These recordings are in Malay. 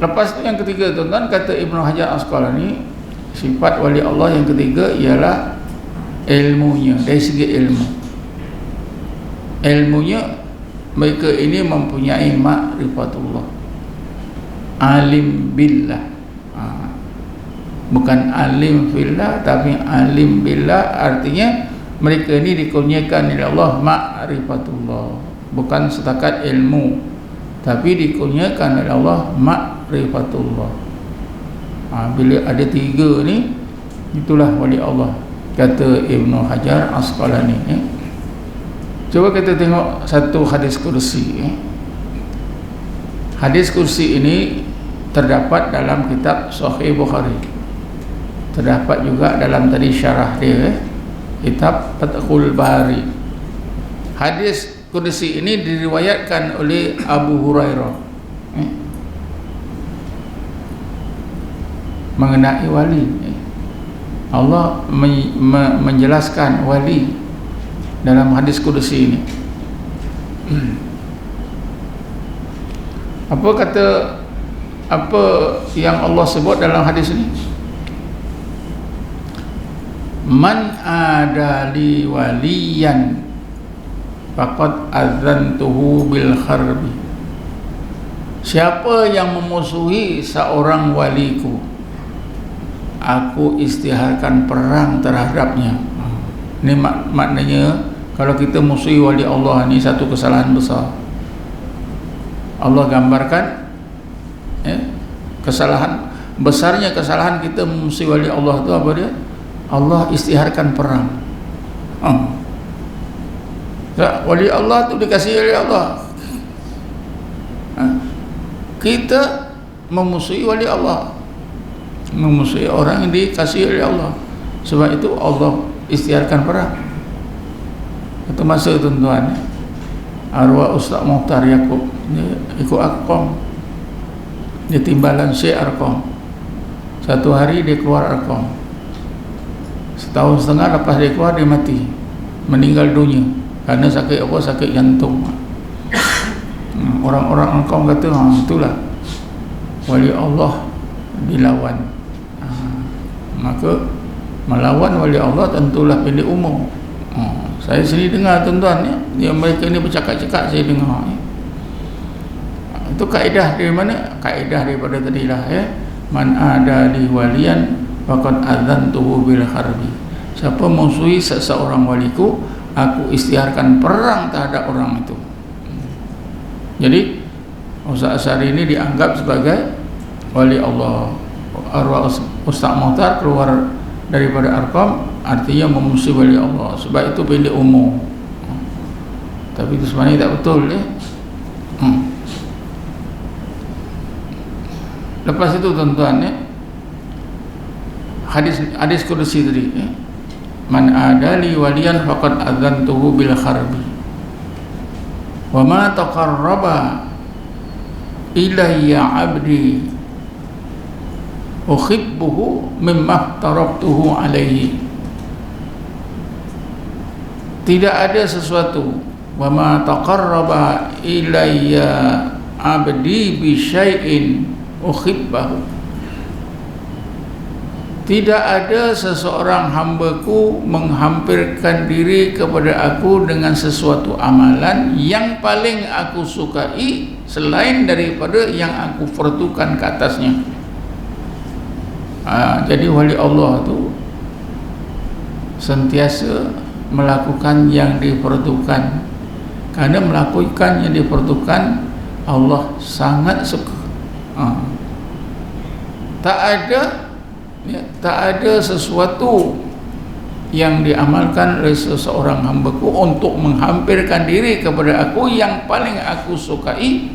Lepas tu yang ketiga tuan-tuan, kata Ibnu Hajar Asqalani, sifat wali Allah yang ketiga ialah ilmunya. Dari segi ilmunya mereka ini mempunyai ma'rifatullah, alim billah. Bukan alim fillah, tapi alim billah, artinya mereka ini dikurniakan oleh Allah ma'rifatullah, bukan setakat ilmu, tapi dikurniakan oleh Allah ma'rifatullah. Bila ada tiga ni, itulah wali Allah, kata Ibnu Hajar Asqalani. Coba kita tengok satu hadis kursi. Hadis kursi ini terdapat dalam kitab Sahih Bukhari, terdapat juga dalam tadi syarah dia, kitab Fathul Bari. Hadis kursi ini diriwayatkan oleh Abu Hurairah mengenai wali. Allah menjelaskan wali dalam hadis kursi ini. Apa yang Allah sebut dalam hadis ini? Man adali waliyan faqad adzantuhu bil harbi. Siapa yang memusuhi seorang waliku, aku isytiharkan perang terhadapnya. Ini maknanya, kalau kita musuhi wali Allah ni satu kesalahan besar. Allah gambarkan kesalahan besarnya, kesalahan kita memusuhi wali Allah tu apa dia? Allah isytiharkan perang. Wali Allah tu dikasihi oleh Allah. Kita memusuhi wali Allah, memusuhi orang yang dikasihi oleh Allah. Sebab itu Allah isytiharkan perang. Itu masa tuan-tuan, arwah Ustaz Muhtar Yaakob ikut Arkom, dia timbalan Syekh Arkom. Satu hari dia keluar Arkom, setahun setengah lepas dia keluar, dia mati, meninggal dunia karena sakit apa? Sakit jantung. Orang-orang Arkom kata, itulah wali Allah dilawan. Maka melawan wali Allah tentulah pilih umur. Saya sendiri dengar tuan-tuan ya, mereka ni bercakap-cakap, saya dengar. Itu kaedah dari mana? Kaedah daripada tadilah man ada li waliyan faqad adzantuhu bil harbi. Siapa musuhi seseorang waliku, aku isytiharkan perang terhadap orang itu. Jadi Ustaz Asy'ari ini dianggap sebagai wali Allah. Arwah Ustaz Muhtar keluar daripada Arqam, artinya memusuhi wali Allah. Sebab itu pilih umum. Tapi itu sebenarnya tak betul Lepas itu tuan-tuan hadis kursi tadi, man adali waliyan faqad adzantuhu bil harbi wa ma taqarraba ilayya 'abdi uhibbuhu mimma taraktuhu alaihi. Tidak ada sesuatu, wa ma taqarraba ilayya 'abdi bi syai'in uhibbahu. Tidak ada seseorang hambaku menghampirkan diri kepada aku dengan sesuatu amalan yang paling aku sukai selain daripada yang aku fardukan ke atasnya. Jadi wali Allah tu sentiasa melakukan yang difardukan, karena melakukan yang difardukan Allah sangat suka. Tak ada sesuatu yang diamalkan oleh seseorang hambaku untuk menghampirkan diri kepada aku yang paling aku sukai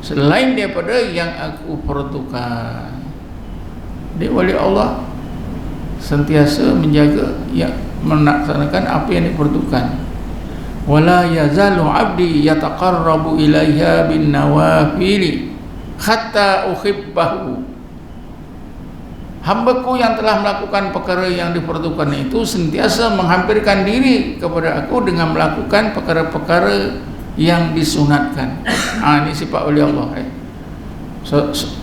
selain daripada yang aku fardukan. Dia wali Allah sentiasa menjaga, melaksanakan apa yang difardukan. Wala yazalu 'abdi yataqarrabu ilayya bin nawafili hatta uhibbahu. Hambaku yang telah melakukan perkara yang difardukan itu sentiasa menghampirkan diri kepada aku dengan melakukan perkara-perkara yang disunatkan. Ini sifat wali Allah.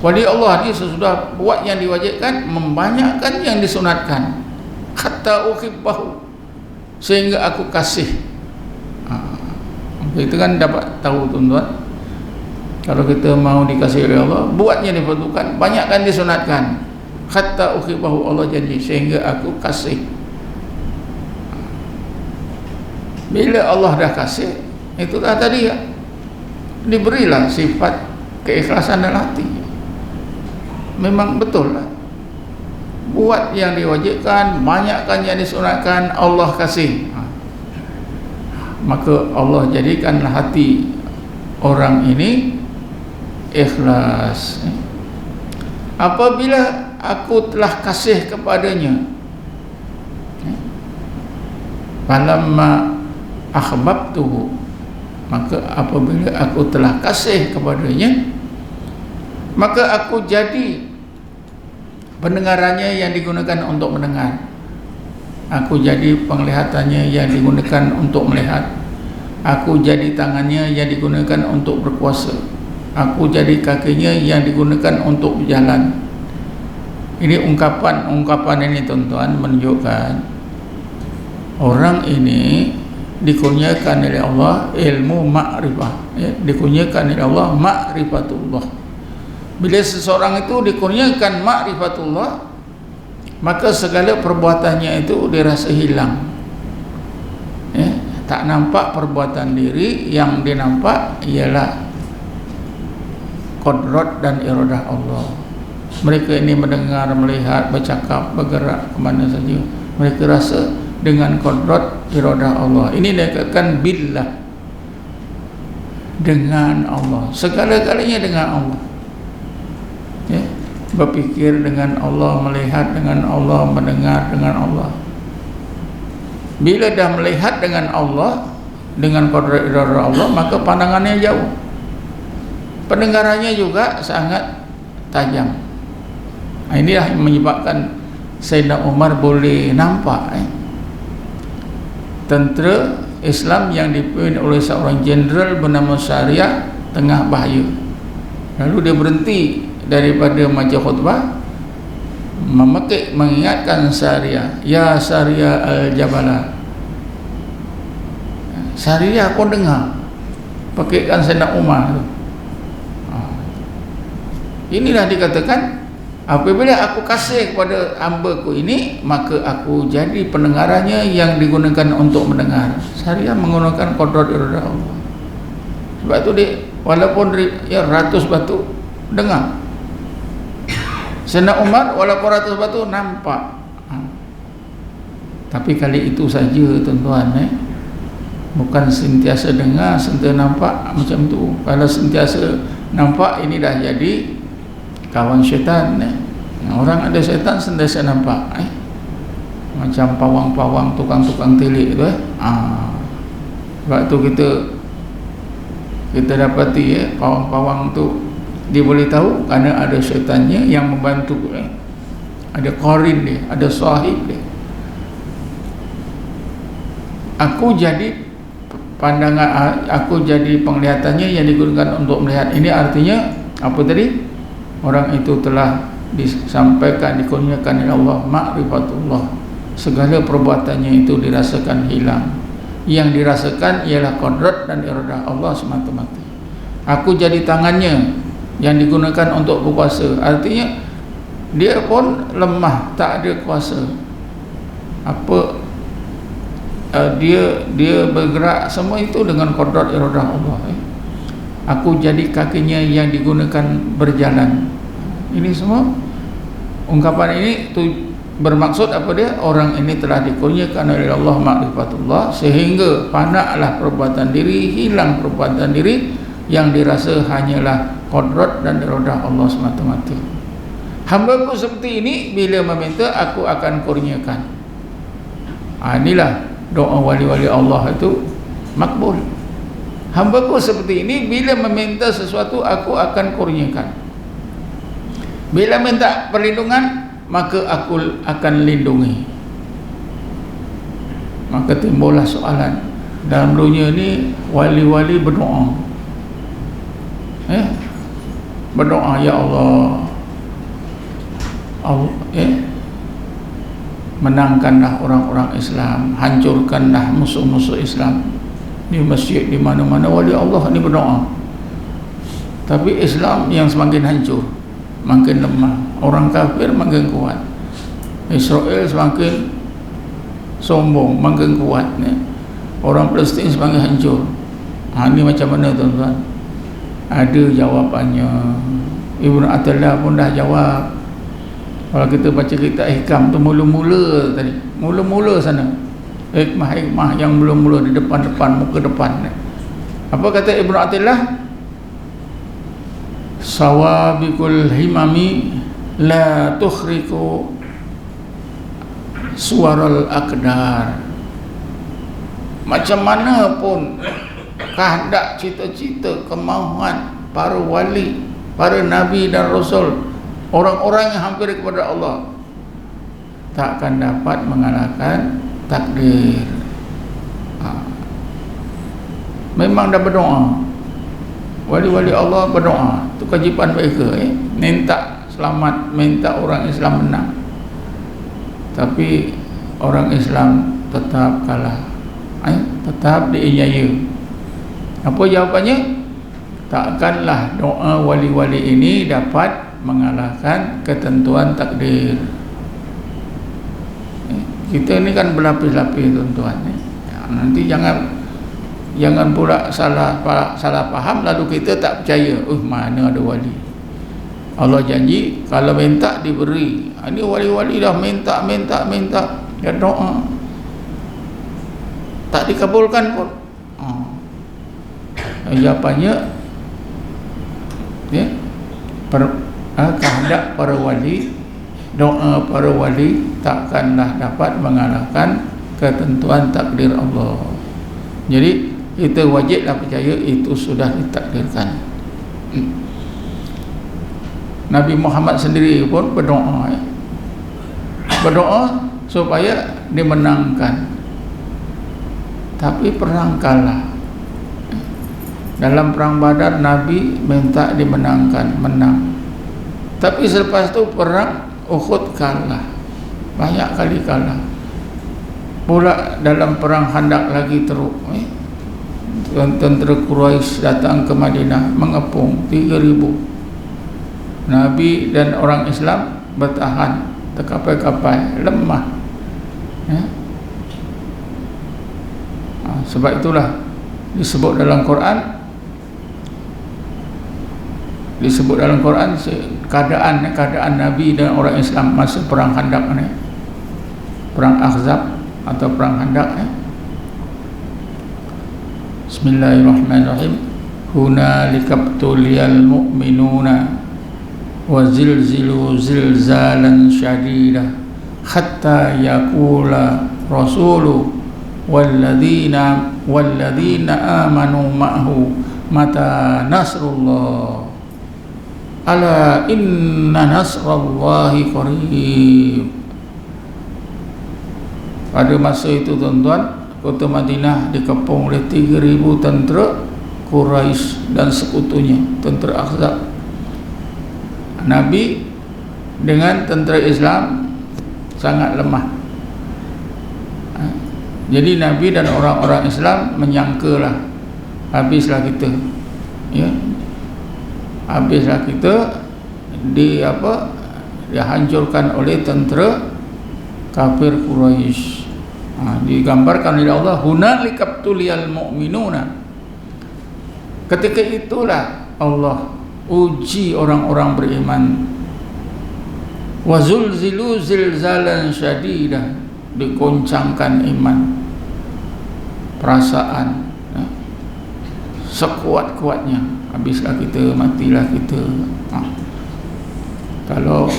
Wali Allah ni sesudah buat yang diwajibkan, membanyakkan yang disunatkan. Hatta uhibbahu, sehingga aku kasih. Itu kan dapat tahu tuan-tuan, kalau kita mau dikasih oleh Allah, buat yang diperlukan, banyakkan disunatkan. Hatta uhibbahu, Allah janji, sehingga aku kasih. Bila Allah dah kasih, itu dah tadi ya, diberilah sifat keikhlasan dalam hati. Memang betul lah, buat yang diwajibkan, banyakkan yang disunatkan, Allah kasih. Maka Allah jadikanlah hati orang ini ikhlas. Apabila aku telah kasih kepadanya, falamma akhbabtuhu, maka apabila aku telah kasih kepadanya, maka aku jadi pendengarannya yang digunakan untuk mendengar, aku jadi penglihatannya yang digunakan untuk melihat, aku jadi tangannya yang digunakan untuk berkuasa, aku jadi kakinya yang digunakan untuk berjalan. Ini ungkapan ini tuan-tuan menunjukkan orang ini dikurniakan oleh Allah ilmu ma'rifah, dikurniakan oleh Allah ma'rifatullah. Bila seseorang itu dikurniakan ma'rifatullah, maka segala perbuatannya itu dirasa hilang. Tak nampak perbuatan diri, yang dinampak ialah qudrat dan iradah Allah. Mereka ini mendengar, melihat, bercakap, bergerak kemana saja, mereka rasa dengan qudrat iradah Allah. Ini dikatakan billah, dengan Allah, segala-galanya dengan Allah. Berpikir dengan Allah, melihat dengan Allah, mendengar dengan Allah. Bila dah melihat dengan Allah, dengan qudrat iradah Allah, maka pandangannya jauh, pendengarannya juga sangat tajam. Inilah yang menyebabkan Sayyidina Umar boleh nampak tentera Islam yang dipimpin oleh seorang jeneral bernama Syariah tengah bahaya. Lalu dia berhenti daripada majlis khutbah, memekik mengingatkan Syariah, ya Syariah al-Jabala, Syariah kau dengar, pekikkan Sayyidina Umar tu. Inilah dikatakan, apabila aku kasih kepada hamba-Ku ini, maka aku jadi pendengarannya yang digunakan untuk mendengar. Syariah menggunakan qudrat iradah Allah. Sebab tu dia, walaupun ya ratus batu dengar, Sayyidina Umar walaupun ratus batu nampak. Tapi kali itu saja tuan-tuan, bukan sentiasa dengar, sentiasa nampak macam tu. Kalau sentiasa nampak, ini dah jadi kawan syaitan. Orang ada syaitan sentiasa nampak, macam pawang-pawang, tukang-tukang tilik tu. Sebab tu kita dapati pawang-pawang tu dia boleh tahu kerana ada syaitannya yang membantu, ada qarin dia, ada sahib dia. Aku jadi pandangan, aku jadi penglihatannya yang digunakan untuk melihat. Ini artinya apa tadi? Orang itu telah disampaikan, dikurniakan oleh Allah ma'rifatullah, segala perbuatannya itu dirasakan hilang. Yang dirasakan ialah qudrat dan iradah Allah semata-mata. Aku jadi tangannya yang digunakan untuk berkuasa, artinya dia pun lemah, tak ada kuasa. Apa dia bergerak, semua itu dengan qudrat iradah Allah. Aku jadi kakinya yang digunakan berjalan. Ini semua ungkapan ini tu bermaksud apa dia? Orang ini telah dikurniakan oleh Allah ma'rifatullah, sehingga panaklah perbuatan diri, hilang perbuatan diri, yang dirasa hanyalah qudrat dan iradah Allah semata-mata. Hamba-Ku seperti ini, bila meminta aku akan kurniakan. Inilah doa wali-wali Allah itu makbul. Hamba-Ku seperti ini, bila meminta sesuatu aku akan kurniakan. Bila minta perlindungan, maka aku akan lindungi. Maka timbullah soalan, dalam dunia ni wali-wali berdoa, berdoa, ya Allah, menangkanlah orang-orang Islam, hancurkanlah musuh-musuh Islam di masjid, di mana-mana wali Allah ni berdoa. Tapi Islam yang semakin hancur, makin lemah, orang kafir makin kuat, Israel semakin sombong, makin kuat ni. Orang Palestin semakin hancur. Ini macam mana tuan-tuan? Ada jawapannya. Ibnu Athaillah pun dah jawab. Kalau kita baca kitab Hikam tu mula-mula tadi, mula-mula sana, hikmah-hikmah yang mula-mula di depan-depan, muka depan. Apa kata Ibnu Athaillah? Sawabikul himami la tukhriku suwaral aqdar. Macam mana pun kehendak, cita-cita, kemahuan para wali, para nabi dan rasul, orang-orang yang hampir kepada Allah, takkan dapat mengalahkan takdir. Memang dah berdoa, wali-wali Allah berdoa, itu kewajipan mereka, minta selamat, minta orang Islam menang. Tapi orang Islam tetap kalah, tetap dianiaya. Apa jawapannya? Takkanlah doa wali-wali ini dapat mengalahkan ketentuan takdir. Kita ni kan berlapis-lapis tuan-tuan. Nanti jangan pula salah faham lalu kita tak percaya. Mana ada wali? Allah janji kalau minta diberi. Ini wali-wali dah minta ya doa, tak dikabulkan pun. Jawapannya kehendak para wali, doa para wali takkanlah dapat mengalahkan ketentuan takdir Allah. Jadi kita wajiblah percaya itu sudah ditakdirkan. Nabi Muhammad sendiri pun berdoa supaya dimenangkan, tapi perang kalah. Dalam perang Badar Nabi minta dimenangkan, menang. Tapi selepas itu perang Uhud kalah, banyak kali kalah. Pula dalam perang Khandaq lagi teruk, tentera Quraisy datang ke Madinah mengepung 3,000. Nabi dan orang Islam bertahan, terkapai-kapai, lemah. Sebab itulah disebut dalam Quran keadaan Nabi dan orang Islam masa perang Khandaq ni, perang Ahzab atau perang Khandaq. Bismillahirrahmanirrahim. Hunalika tuliyal mu'minuna wa zilzilu zilzalan syadida hatta yaqula rasulu walladzina amanu ma'hu mata nasrullah ala inna nasrallahi qarib. Pada masa itu tuan-tuan, kota Madinah dikepung oleh 3,000 tentera Quraisy dan sekutunya, tentera Ahzab. Nabi dengan tentera Islam sangat lemah. Jadi Nabi dan orang-orang Islam menyangkalah habislah kita, habislah kita dihancurkan oleh tentera kafir Quraisy. Digambarkan oleh Allah, hunalika tuliyal mu'minuna. Ketika itulah Allah uji orang-orang beriman. Wa zulzilu zilzalan syadidah, digoncangkan iman, perasaan, sekuat-kuatnya. Habislah kita, matilah kita. Kalau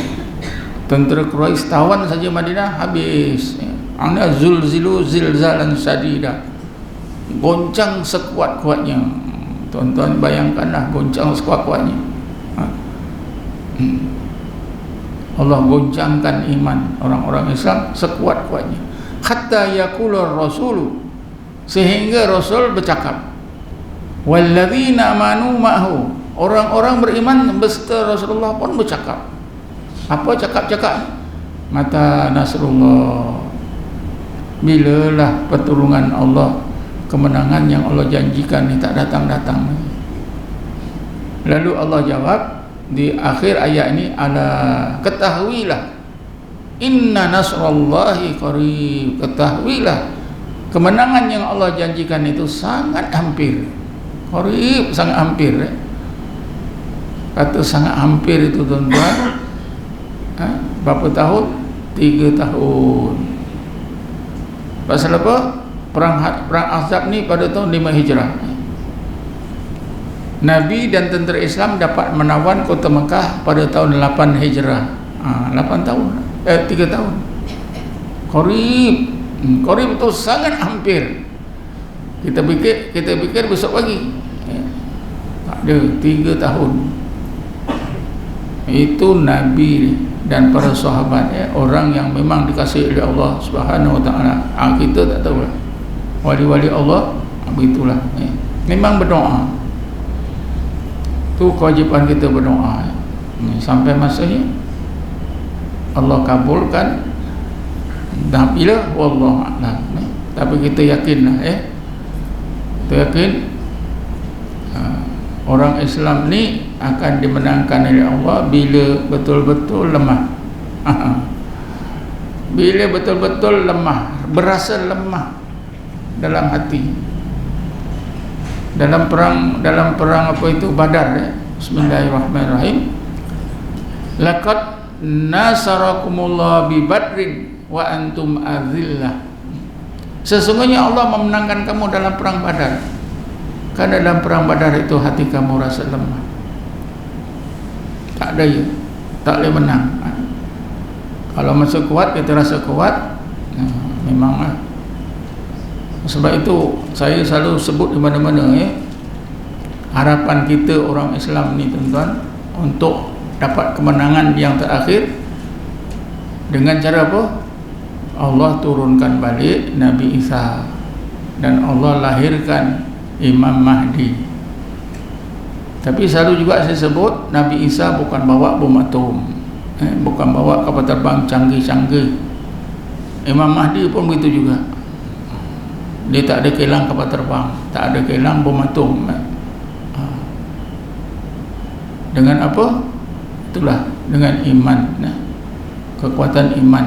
tentera Quraisy tawan saja Madinah, habis. Anda zulzilu zilzalan syadidah, goncang sekuat-kuatnya. Tuan-tuan bayangkanlah, goncang sekuat-kuatnya. Allah goncangkan iman orang-orang Islam sekuat-kuatnya. Hatta yaqulur rasulu, sehingga Rasul bercakap, walladzina amanu ma'hu, Orang-orang beriman beserta Rasulullah pun bercakap. Apa cakap-cakap? Mata nasrullah, bilalah pertolongan Allah, kemenangan yang Allah janjikan ni tak datang-datang. Lalu Allah jawab di akhir ayat ini, ala ketahuilah inna nasrallahi qarib, ketahuilah kemenangan yang Allah janjikan itu sangat hampir. Qarib, sangat hampir. Kata sangat hampir itu tuan-tuan, berapa tahun? 3 tahun. Pasal apa? Perang Ahzab ni pada tahun 5 Hijrah. Nabi dan tentera Islam dapat menawan kota Mekah pada tahun 8 Hijrah. 8 tahun. 3 tahun. Qarib. Qarib itu sangat hampir. Kita fikir besok pagi. Tak ada, 3 tahun. Itu Nabi dan para sahabat, orang yang memang dikasihi oleh Allah Subhanahu Wa Taala. Kita tak tahu lah. Wali-wali Allah begitulah. Memang berdoa. Tu kewajipan kita berdoa. Sampai masanya Allah kabulkan. Dah bila wallahu a'lam. Tapi kita yakinlah, kita yakin orang Islam ni akan dimenangkan oleh Allah bila betul-betul lemah. Bila betul-betul lemah, berasa lemah dalam hati. Dalam perang apa itu Badar, Bismillahirrahmanirrahim. Laqad nasarakumullah bi Badrin wa antum azillah. Sesungguhnya Allah memenangkan kamu dalam perang Badar. Karena dalam perang Badar itu hati kamu rasa lemah. Tak ada ya, tak boleh menang. Kalau masa kuat, kita rasa kuat, memanglah. Sebab itu saya selalu sebut di mana-mana, harapan kita orang Islam ni tuan-tuan, untuk dapat kemenangan yang terakhir dengan cara apa? Allah turunkan balik Nabi Isa dan Allah lahirkan Imam Mahdi. Tapi selalu juga saya sebut, Nabi Isa bukan bawa bom atom, bukan bawa kapal terbang canggih-canggih. Imam Mahdi pun begitu juga. Dia tak ada kilang kapal terbang, tak ada kilang bom atom. Dengan apa? Itulah, dengan iman, kekuatan iman.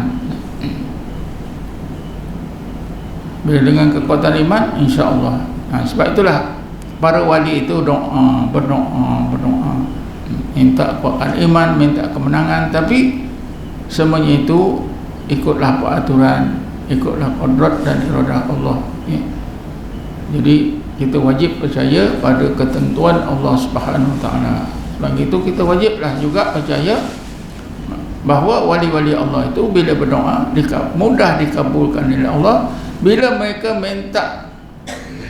Bila dengan kekuatan iman, insya-Allah. Sebab itulah para wali itu berdoa, minta kuatkan iman, minta kemenangan. Tapi semuanya itu ikutlah aturan, ikutlah qadrat dan iradah Allah. Jadi kita wajib percaya pada ketentuan Allah Subhanahu Wa Taala. Sebab itu kita wajiblah juga percaya bahawa wali-wali Allah itu bila berdoa mudah dikabulkan oleh Allah. Bila mereka minta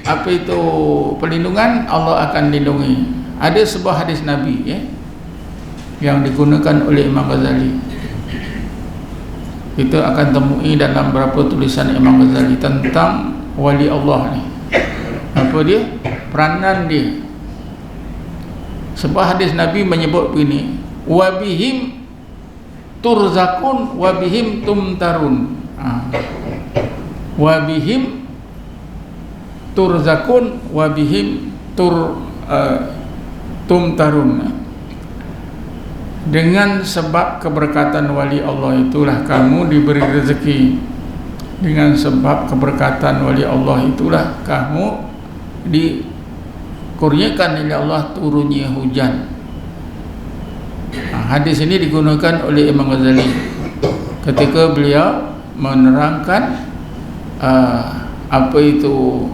apa itu perlindungan, Allah akan lindungi. Ada sebuah hadis Nabi yang digunakan oleh Imam Ghazali. Kita akan temui dalam beberapa tulisan Imam Ghazali tentang wali Allah ni. Apa dia? Peranan dia. Sebuah hadis Nabi menyebut begini, wa bihim turzakun wa bihim tumtarun. Wa bihim turzakun wa bihim tumtarun. Dengan sebab keberkatan wali Allah itulah kamu diberi rezeki. Dengan sebab keberkatan wali Allah itulah kamu dikurniakan oleh Allah turunnya hujan. Hadis ini digunakan oleh Imam Ghazali ketika beliau menerangkan apa itu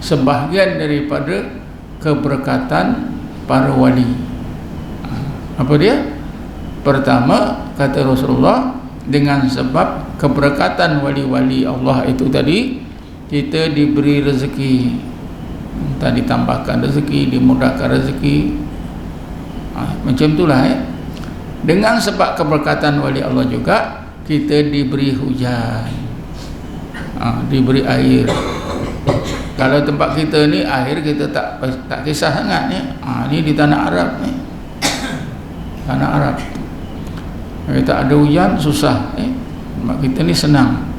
sebahagian daripada keberkatan para wali. Apa dia? Pertama, kata Rasulullah, dengan sebab keberkatan wali-wali Allah itu tadi, kita diberi rezeki, entah ditambahkan rezeki, dimudahkan rezeki, macam itulah. Dengan sebab keberkatan wali Allah juga, kita diberi hujan, diberi air. Kalau tempat kita ni air kita tak kisah sangat ni. Ni di tanah Arab ni. Tanah Arab. Kalau tak ada hujan susah. Tempat kita ni senang.